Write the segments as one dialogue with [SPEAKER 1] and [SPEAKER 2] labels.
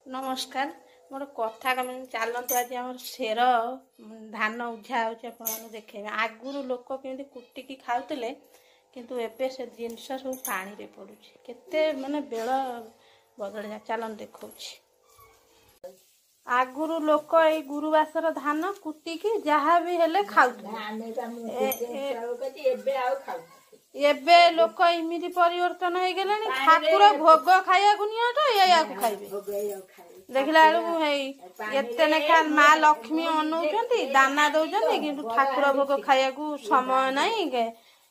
[SPEAKER 1] नमस्कार मोर कथा कम चलतु आज आम सेर धान उझा हो देखे आगुरी लोक केमती कुटिकी खाऊले किंतु एबे से जिनस सब पानी रे पड़ुछि केते माने बेल बदल जा चलन देखौ आगुरु लोक ए गुरुवासर धान कुटिकी जहाँ भी हेले एबे लोक इमिति परिवर्तन हो गले ठाकुर भोग खाया या खाइबे देखला एते नेखा माँ लक्ष्मी अनौचंती दाना दौचंती किंतु ठाकुर भोग खाया समय नहीं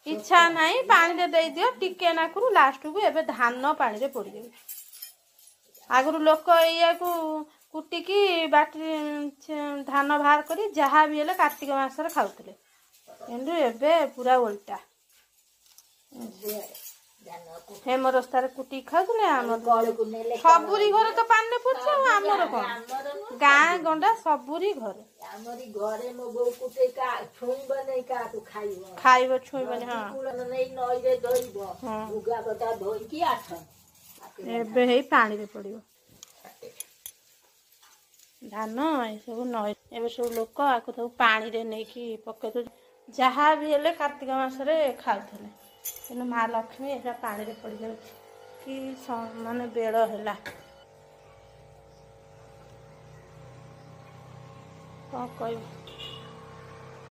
[SPEAKER 1] इच्छा नहीं पानी रे दे दियो टिके नाकुरु लास्ट को एबे धान पानी रे पड़ जाउछि आगुरु लोक या कुटिकी बाटी धान बाहर करी जहाँ भी हेले कार्तिक मासरे खाउतले किंतु एबे पूरा उल्टा हेम रास्तार कुटी खाऊले सबुरी घर तो पानी पड़ছে आमर कौन गाँ गंडा सबुरी घर खाइब छुईबनी एबे हे पानी रे पड़ियो धान ए सब नई एबे सब लोक आको सब पानी रे नेकी पके जहाँ भी हेले कार्तिक मासरे खाउथले किंतु माँ लक्ष्मी ऐसा पानी रे पड़ जाए कि माने बेड़ है कह